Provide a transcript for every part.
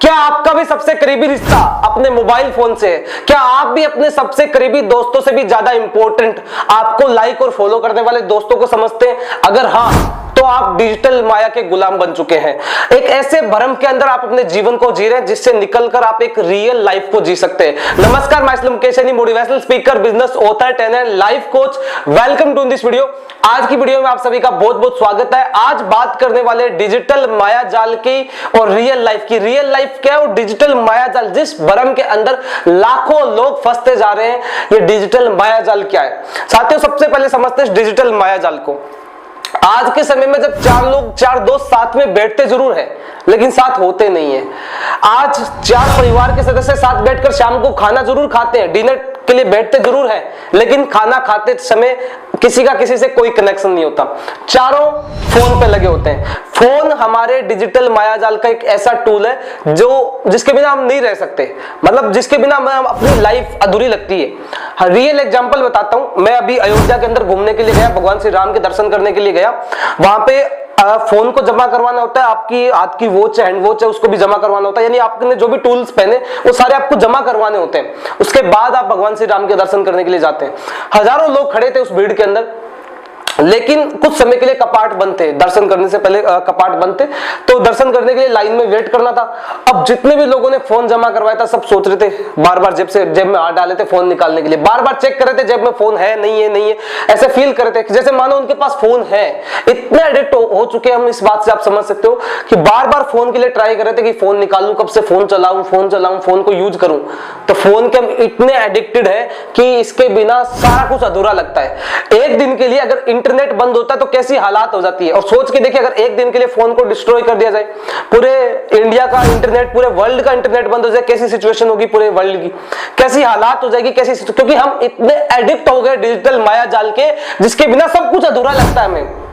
क्या आपका भी सबसे करीबी रिश्ता अपने मोबाइल फोन से है? क्या आप भी अपने सबसे करीबी दोस्तों से भी ज्यादा इंपॉर्टेंट आपको लाइक और फॉलो करने वाले दोस्तों को समझते हैं? अगर हाँ, तो आप डिजिटल माया के गुलाम बन चुके हैं। एक ऐसे भ्रम के अंदर आप अपने जीवन को जी रहे हैं जिससे निकलकर आप एक रियल लाइफ को जी सकते हैं। नमस्कार, मैं Mukesh, motivational speaker, business author, trainer, life coach. Welcome to this video. आज की वीडियो में आप सभी का बहुत बहुत स्वागत है। आज बात करने वाले डिजिटल माया जाल की और रियल लाइफ की। रियल लाइफ क्या है और डिजिटल माया जाल, जिस भ्रम के अंदर लाखों लोग फंसते जा रहे हैं, ये डिजिटल माया जाल क्या है। साथियों, सबसे पहले समझते हैं डिजिटल माया जाल को। आज के समय में जब चार दोस्त साथ में बैठते जरूर हैं, लेकिन साथ होते नहीं है। आज 4 परिवार के सदस्य साथ बैठकर शाम को खाना जरूर खाते हैं, डिनर के लिए बैठते जरूर हैं, लेकिन खाना खाते समय किसी का किसी से कोई कनेक्शन नहीं होता। चारों फोन पे लगे होते हैं। फोन हमारे डिजिटल मायाजाल का एक ऐसा टूल है जिसके बिना हम नहीं रह सकते, मतलब जिसके बिना हम अपनी लाइफ अधूरी लगती है। रियल एग्जांपल बताता हूं। मैं अभी अयोध्या के अंदर घूमने के लिए गया, भगवान श्री राम के दर्शन करने के लिए गया। वहां पे फोन को जमा करवाना होता है, आपकी हाथ की वॉच है, हैंड वॉच है, उसको भी जमा करवाना होता है। यानी आपने जो भी टूल्स पहने वो सारे आपको जमा करवाने होते हैं। उसके बाद आप भगवान श्री राम के दर्शन करने के लिए जाते हैं। हजारों लोग खड़े थे उस भीड़ के अंदर, लेकिन कुछ समय के लिए कपाट बंद थे। दर्शन करने से पहले कपाट बंद थे, तो दर्शन करने के लिए लाइन में वेट करना था। अब जितने भी लोगों ने फोन जमा करवाया था, सब सोच रहे थे, बार बार जेब में हाथ डाले थे फोन निकालने के लिए, बार बार चेक कर रहे थे जेब में फोन है नहीं है, नहीं है, ऐसे फील कर रहे थे जैसे मानो उनके पास फोन है। इतने एडिक्ट हो चुके हैं हम इस बात से, आप समझ सकते हो कि बार बार फोन के लिए ट्राई कर रहे थे कि फोन निकालूं, कब से फोन चलाऊं, फोन को यूज करूं। तो फोन के हम इतने एडिक्टेड है कि इसके बिना सारा कुछ अधूरा लगता है। एक दिन के लिए अगर इंटरनेट बंद होता है तो कैसी हालात हो जाती है। और सोच के देखिए, अगर एक दिन के लिए फोन को डिस्ट्रॉय कर दिया जाए, पूरे इंडिया का इंटरनेट, पूरे वर्ल्ड का इंटरनेट बंद हो जाए, कैसी सिचुएशन होगी पूरे वर्ल्ड की, कैसी हालात हो जाएगी, क्योंकि हम इतने एडिक्ट हो गए डिजिटल माया जाल के, जिसके बिना सब कुछ अधूरा लगता है हमें।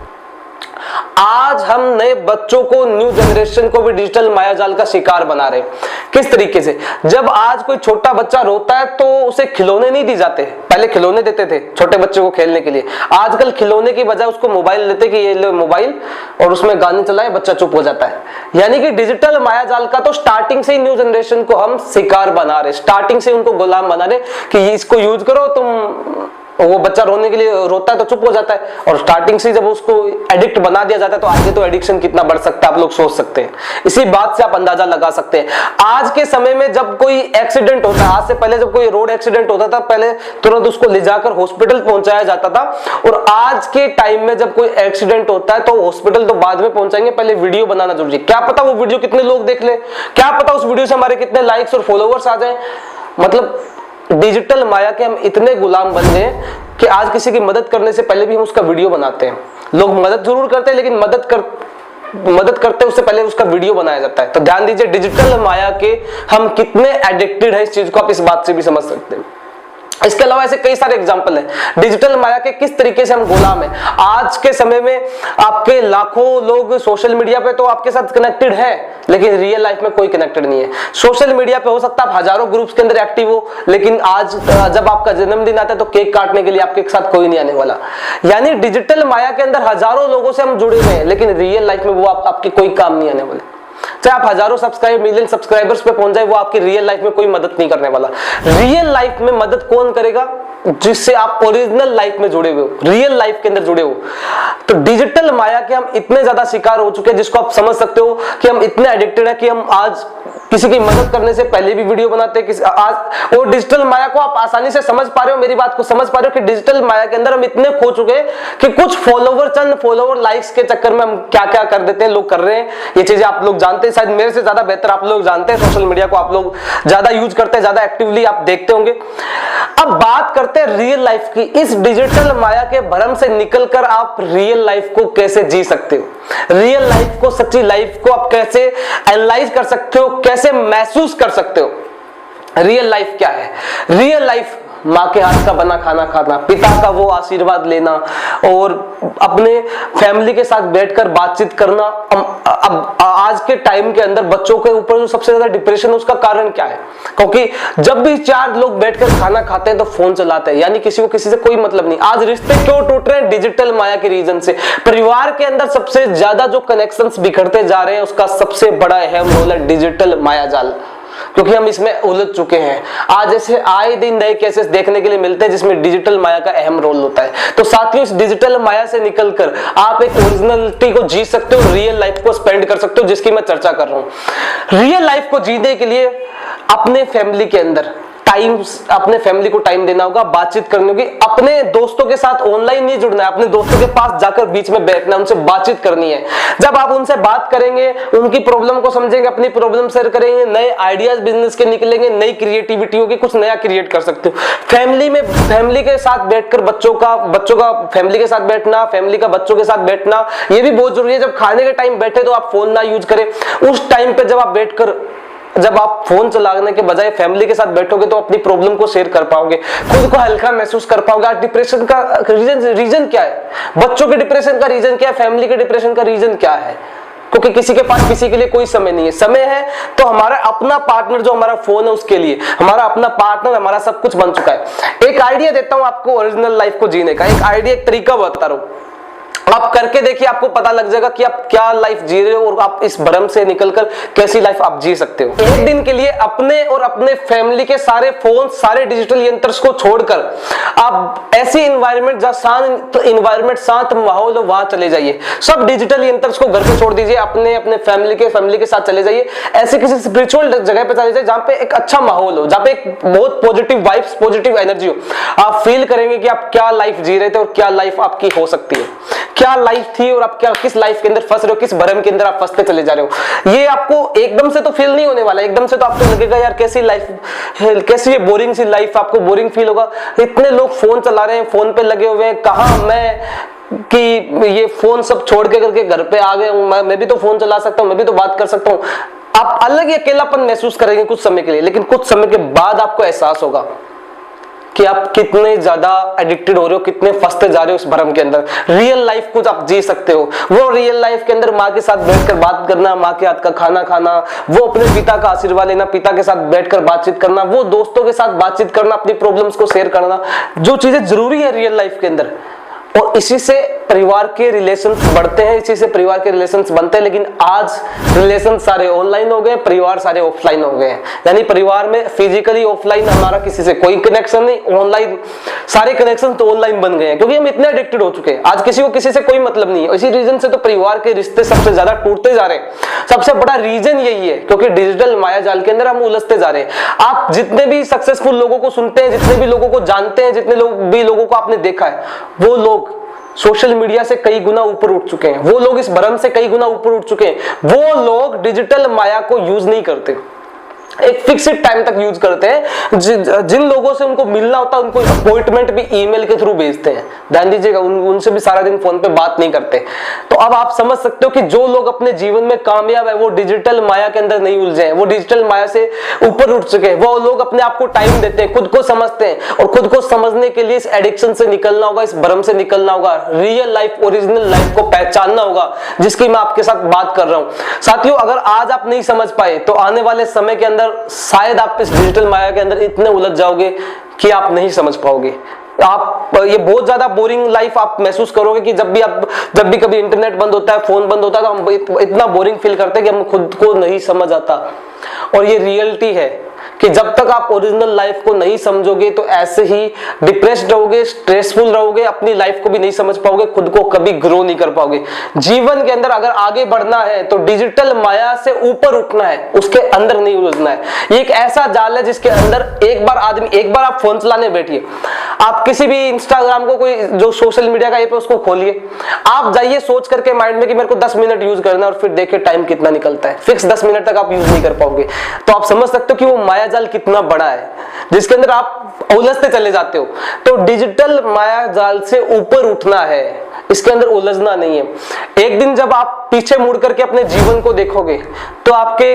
आज हम नए बच्चों को, न्यू जनरेशन को भी डिजिटल मायाजाल का शिकार बना रहे हैं। किस तरीके से? जब आज कोई छोटा बच्चा रोता है तो उसे खिलौने नहीं दी जाते। पहले खिलौने देते थे छोटे बच्चे को खेलने के लिए। आजकल खिलौने की बजाय उसको मोबाइल देते कि ये लो मोबाइल, और उसमें गाने चलाए, बच्चा चुप हो जाता है। यानी कि डिजिटल मायाजाल का तो स्टार्टिंग से ही न्यू जनरेशन को हम शिकार बना रहे, स्टार्टिंग से उनको गुलाम बना रहे कि इसको यूज करो तुम। वो बच्चा रोने के लिए रोता है तो चुप हो जाता है, और स्टार्टिंग से जब उसको एडिक्ट बना दिया जाता है तो आगे तो एडिक्शन कितना बढ़ सकता है आप लोग सोच सकते हैं। इसी बात से आप अंदाजा लगा सकते हैं। आज के समय में जब कोई एक्सीडेंट होता है, आज से पहले जब कोई रोड एक्सीडेंट होता था, पहले तुरंत उसको ले जाकर हॉस्पिटल पहुंचाया जाता था, और आज के टाइम में जब कोई एक्सीडेंट होता है तो हॉस्पिटल तो बाद में पहुंचाएंगे, पहले वीडियो बनाना जरूरी है। क्या पता वो वीडियो कितने लोग देख ले, क्या पता उस वीडियो से हमारे कितने लाइक्स और फॉलोवर्स आ जाए। मतलब डिजिटल माया के हम इतने गुलाम बन गए कि आज किसी की मदद करने से पहले भी हम उसका वीडियो बनाते हैं। लोग मदद जरूर करते हैं, लेकिन मदद करते उससे पहले उसका वीडियो बनाया जाता है। तो ध्यान दीजिए, डिजिटल माया के हम कितने एडिक्टेड हैं, इस चीज को आप इस बात से भी समझ सकते हैं। इसके अलावा ऐसे कई सारे एग्जाम्पल हैं डिजिटल माया के, किस तरीके से हम गुलाम हैं। आज के समय में आपके लाखों लोग सोशल मीडिया पे तो आपके साथ कनेक्टेड है, लेकिन रियल लाइफ में कोई कनेक्टेड नहीं है। सोशल मीडिया पे हो सकता है आप हजारों ग्रुप्स के अंदर एक्टिव हो, लेकिन आज जब आपका जन्मदिन आता है तो केक काटने के लिए आपके साथ कोई नहीं आने वाला। यानी डिजिटल माया के अंदर हजारों लोगों से हम जुड़े हुए हैं, लेकिन रियल लाइफ में वो आपके कोई काम नहीं आने वाले। चाहे आप हजारों मिलियन सब्सक्राइबर्स पे पहुंच जाए, वो आपकी रियल लाइफ में कोई मदद नहीं करने वाला। रियल लाइफ में मदद कौन करेगा? जिससे आप ओरिजिनल लाइफ में जुड़े हुए हो, रियल लाइफ के अंदर जुड़े हो। तो डिजिटल माया के हम इतने ज्यादा शिकार हो चुके हैं, जिसको आप समझ सकते हो कि हम इतने एडिक्टेड है कि हम आज किसी की मदद करने से पहले भी वीडियो बनाते हैं। आज वो डिजिटल माया को आप आसानी से समझ पा रहे हो, मेरी बात को समझ पा रहे हो कि डिजिटल माया के अंदर हम इतने खो चुके हैं कि कुछ चंद फॉलोवर लाइक्स के चक्कर में हम क्या क्या कर देते हैं, लोग कर रहे हैं। ये चीजें आप लोग जानते हैं, शायद मेरे से ज्यादा बेहतर आप लोग जानते हैं। सोशल मीडिया को आप लोग ज्यादा यूज करते हैं, ज्यादा एक्टिवली आप देखते होंगे। अब बात करते हैं रियल लाइफ की। इस डिजिटल माया के भ्रम से निकलकर आप रियल लाइफ को कैसे जी सकते हो, रियल लाइफ को, सच्ची लाइफ को आप कैसे एनालाइज कर सकते हो, कैसे महसूस कर सकते हो। रियल लाइफ क्या है? रियल लाइफ माँ के हाथ का बना खाना खाना, पिता का वो आशीर्वाद लेना और अपने फैमिली के साथ बैठकर बातचीत करना। अब आज के टाइम के अंदर बच्चों के ऊपर जो सबसे ज्यादा डिप्रेशन है उसका कारण क्या है? क्योंकि जब भी 4 लोग बैठकर खाना खाते हैं तो फोन चलाते हैं, यानी किसी को किसी से कोई मतलब नहीं। आज रिश्ते क्यों टूट रहे हैं? डिजिटल माया के रीजन से। परिवार के अंदर सबसे ज्यादा जो कनेक्शंस बिखरते जा रहे हैं उसका सबसे बड़ा अहम रोल है डिजिटल माया जाल, क्योंकि हम इसमें उलझ चुके हैं। आज ऐसे आए दिन नए केसेस देखने के लिए मिलते हैं जिसमें डिजिटल माया का अहम रोल होता है। तो साथियों, इस डिजिटल माया से निकलकर आप एक ओरिजिनलिटी को जी सकते हो, रियल लाइफ को स्पेंड कर सकते हो, जिसकी मैं चर्चा कर रहा हूं। रियल लाइफ को जीने के लिए अपने फैमिली के अंदर अपने फैमिली को टाइम देना होगा, बातचीत करनी होगी। अपने दोस्तों के साथ ऑनलाइन नहीं जुड़ना है, अपने दोस्तों के पास जाकर बीच में बैठना है, उनसे बातचीत करनी है। जब आप उनसे बात करेंगे, उनकी प्रॉब्लम को समझेंगे, अपनी प्रॉब्लम शेयर करेंगे, नए आइडियाज बिजनेस के निकलेंगे, नई क्रिएटिविटी होगी, कुछ नया क्रिएट कर सकते हो। फैमिली के साथ बैठकर बच्चों का फैमिली के साथ बैठना, फैमिली का बच्चों के साथ बैठना, ये भी बहुत जरूरी है। जब खाने के टाइम बैठे तो आप फोन ना यूज करें। उस टाइम पे जब आप फोन चलाने के बजाय फैमिली के साथ बैठोगे तो अपनी प्रॉब्लम को शेयर कर पाओगे, खुद को हल्का महसूस कर पाओगे। आज डिप्रेशन का रीजन क्या है? बच्चों के डिप्रेशन का रीजन क्या है? फैमिली के डिप्रेशन का रीजन क्या है? क्योंकि किसी के पास किसी के लिए कोई समय नहीं है। समय है तो हमारा अपना पार्टनर जो हमारा फोन है उसके लिए हमारा अपना पार्टनर हमारा सब कुछ बन चुका है। एक आइडिया देता हूं आपको ओरिजिनल लाइफ को जीने का, एक तरीका बता रहा हूं। आप करके देखिए, आपको पता लग जाएगा कि आप क्या लाइफ जी रहे हो और आप इस भ्रम से निकलकर कैसी लाइफ आप जी सकते हो। एक दिन के लिए अपने और अपने फैमिली के सारे फोन, सारे डिजिटल यंत्र को छोड़कर आप ऐसी एनवायरनमेंट जहां शांत माहौल हो वहां चले जाइए। सब डिजिटल यंत्र को घर पे छोड़ दीजिए, अपने फैमिली के साथ चले जाइए। ऐसे किसी स्पिरिचुअल जगह पे चले जाइए जहां पे एक अच्छा माहौल हो, जहां पे एक बहुत पॉजिटिव वाइब्स, पॉजिटिव एनर्जी हो। आप फील करेंगे कि आप क्या लाइफ जी रहे थे और क्या लाइफ आपकी हो सकती है, क्या लाइफ थी और आप किस लाइफ के अंदर फंस रहे हो, किस भ्रम के अंदर आप फंसते चले जा रहे हो। ये आपको एकदम से तो फील नहीं होने वाला। एकदम से तो आपको लगेगा यार कैसी लाइफ, कैसी ये बोरिंग सी लाइफ, आपको बोरिंग फील होगा। इतने लोग फोन चला रहे हैं, फोन पे लगे हुए हैं, कहां मैं कि ये फोन सब छोड़ के करके घर पे आ गए हूं, मैं भी तो फोन चला सकता हूं, मैं भी तो बात कर सकता हूं। आप अलग ही अकेलापन महसूस करेंगे कुछ समय के लिए, लेकिन कुछ समय के बाद आपको एहसास होगा कि आप कितने ज्यादा एडिक्टेड हो रहे हो, कितने फंसते जा रहे हो इस भ्रम के अंदर। रियल लाइफ को आप जी सकते हो। वो रियल लाइफ के अंदर माँ के साथ बैठकर बात करना, माँ के हाथ का खाना खाना, वो अपने पिता का आशीर्वाद लेना, पिता के साथ बैठकर बातचीत करना, वो दोस्तों के साथ बातचीत करना, अपनी प्रॉब्लम्स को शेयर करना, जो चीजें जरूरी है रियल लाइफ के अंदर। और इसी से परिवार के रिलेशंस बढ़ते हैं, इसी से परिवार के रिलेशंस बनते हैं। लेकिन आज रिलेशन सारे ऑनलाइन हो गए, परिवार सारे ऑफलाइन हो गए हैं। यानी परिवार में फिजिकली ऑफलाइन हमारा किसी से कोई कनेक्शन नहीं, ऑनलाइन सारे कनेक्शन तो ऑनलाइन बन गए हैं, क्योंकि हम इतने एडिक्टेड हो चुके हैं। आज किसी को किसी से कोई मतलब नहीं है। इसी रीजन से तो परिवार के रिश्ते सबसे ज्यादा टूटते जा रहे हैं। सबसे बड़ा रीजन यही है, क्योंकि डिजिटल माया जाल के अंदर हम उलझते जा रहे हैं। आप जितने भी सक्सेसफुल लोगों को सुनते हैं, जितने भी लोगों को जानते हैं, जितने भी लोगों को आपने देखा है, वो लोग सोशल मीडिया से कई गुना ऊपर उठ चुके हैं। वो लोग इस भ्रम से कई गुना ऊपर उठ चुके हैं। वो लोग डिजिटल माया को यूज नहीं करते, एक फिक्स्ड टाइम तक यूज करते हैं। जिन लोगों से उनको मिलना होता है उनको अपॉइंटमेंट भी ईमेल के थ्रू भेजते हैं। ध्यान दीजिएगा, उनसे भी सारा दिन फोन पे बात नहीं करते। तो अब आप समझ सकते हो कि जो लोग अपने जीवन में कामयाब है वो डिजिटल माया के अंदर नहीं उलझे हैं, वो डिजिटल माया से ऊपर उठ चुके हैं। वो लोग अपने आप को टाइम देते हैं, खुद को समझते हैं, और खुद को समझने के लिए इस एडिक्शन से निकलना होगा, इस भ्रम से निकलना होगा, रियल लाइफ, ओरिजिनल लाइफ को पहचानना होगा, जिसकी मैं आपके साथ बात कर रहा हूं। साथियों, अगर आज आप नहीं समझ पाए तो आने वाले समय के अंदर शायद आप इस डिजिटल माया के अंदर इतने उलझ जाओगे कि आप नहीं समझ पाओगे। आप ये बहुत ज्यादा बोरिंग लाइफ आप महसूस करोगे कि जब भी कभी इंटरनेट बंद होता है, फोन बंद होता है, तो हम इतना बोरिंग फील करते हैं कि हम खुद को नहीं समझ आता। और ये रियलिटी है कि जब तक आप ओरिजिनल लाइफ को नहीं समझोगे तो ऐसे ही डिप्रेस्ड रहोगे, स्ट्रेसफुल रहोगे, अपनी लाइफ को भी नहीं समझ पाओगे, खुद को कभी ग्रो नहीं कर पाओगे। जीवन के अंदर अगर आगे बढ़ना है तो डिजिटल माया से ऊपर उठना है, उसके अंदर नहीं उलझना है। ये एक ऐसा जाल है जिसके अंदर एक बार आप फोन चलाने बैठिए, आप किसी भी इंस्टाग्राम को, कोई जो सोशल मीडिया का ऐप है उसको खोलिए, आप जाइए सोच करके माइंड में कि मेरे को 10 मिनट यूज करना है, और फिर देखिए टाइम कितना निकलता है। फिक्स 10 मिनट तक आप यूज नहीं कर पाओगे। तो आप समझ सकते हो कि वो माया जाल कितना बड़ा है जिसके अंदर आप उलझते चले जाते हो। तो डिजिटल माया जाल से ऊपर उठना है, इसके अंदर उलझना नहीं है। एक दिन जब आप पीछे मुड़ करके अपने जीवन को देखोगे तो आपके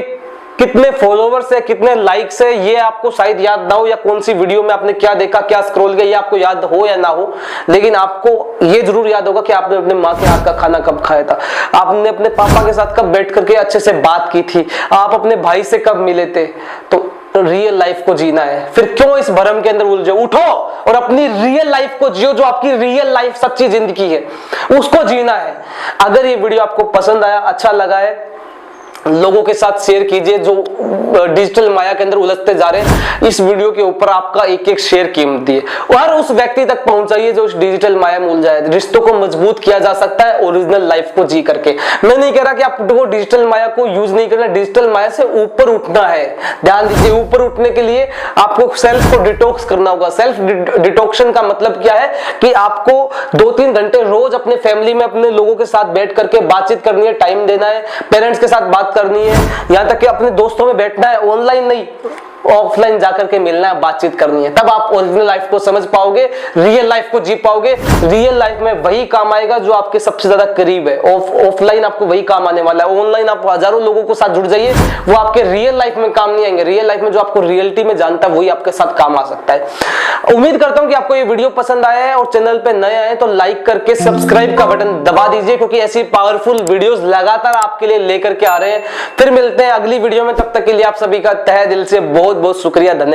कितने फॉलोवर्स है, कितने लाइक्स है, ये आपको शायद याद ना हो, या कौन सी वीडियो में आपने क्या देखा, क्या स्क्रॉल किया, ये आपको याद हो या ना हो, लेकिन आपको ये जरूर याद होगा कि आपने अपने माँ के हाथ का खाना कब खाया था, आपने अपने पापा के साथ कब बैठ करके अच्छे से बात की थी, आप अपने भाई से कब मिले थे। तो रियल लाइफ को जीना है, फिर क्यों इस भ्रम के अंदर उलझे। उठो और अपनी रियल लाइफ को जियो, जो आपकी रियल लाइफ सच्ची जिंदगी है उसको जीना है। अगर ये वीडियो आपको पसंद आया, अच्छा लगा है, लोगों के साथ शेयर कीजिए जो डिजिटल माया के अंदर उलझते जा रहे हैं। इस वीडियो के ऊपर आपका एक एक शेयर कीमती है और उस व्यक्ति तक पहुंचाइए जो इस डिजिटल माया में उलझा है। रिश्तों को मजबूत किया जा सकता है ओरिजिनल लाइफ को जी करके। मैं नहीं कह रहा कि आपको डिजिटल माया को यूज नहीं करना, डिजिटल माया से ऊपर उठना है। ध्यान दीजिए, ऊपर उठने के लिए आपको सेल्फ को डिटॉक्स करना होगा। सेल्फ डिटॉक्शन का मतलब क्या है कि आपको 2-3 घंटे रोज अपने फैमिली में अपने लोगों के साथ बैठ करके बातचीत करनी है, टाइम देना है, पेरेंट्स के साथ बात करनी है, यहां तक कि अपने दोस्तों में बैठना है, ऑनलाइन नहीं ऑफलाइन जाकर के मिलना है, बातचीत करनी है। तब आप ओरिजिनल लाइफ को समझ पाओगे, रियल लाइफ को जी पाओगे। रियल लाइफ में वही काम आएगा जो आपके सबसे ज्यादा करीब है। ऑफलाइन आपको वही काम आने वाला है। ऑनलाइन आप हजारों लोगों के साथ जुड़ जाइए, वो आपके रियल लाइफ में काम नहीं आएंगे। रियल लाइफ में जो आपको रियलिटी में जानता है वही आपके साथ काम आ सकता है। उम्मीद करता हूं कि आपको ये वीडियो पसंद आया है और चैनल पे नए आए तो लाइक करके सब्सक्राइब का बटन दबा दीजिए, क्योंकि ऐसी पावरफुल वीडियोस लगातार आपके लिए लेकर के आ रहे हैं। फिर मिलते हैं अगली वीडियो में, तब तक के लिए आप सभी का तहे दिल से बहुत बहुत शुक्रिया, धन्यवाद।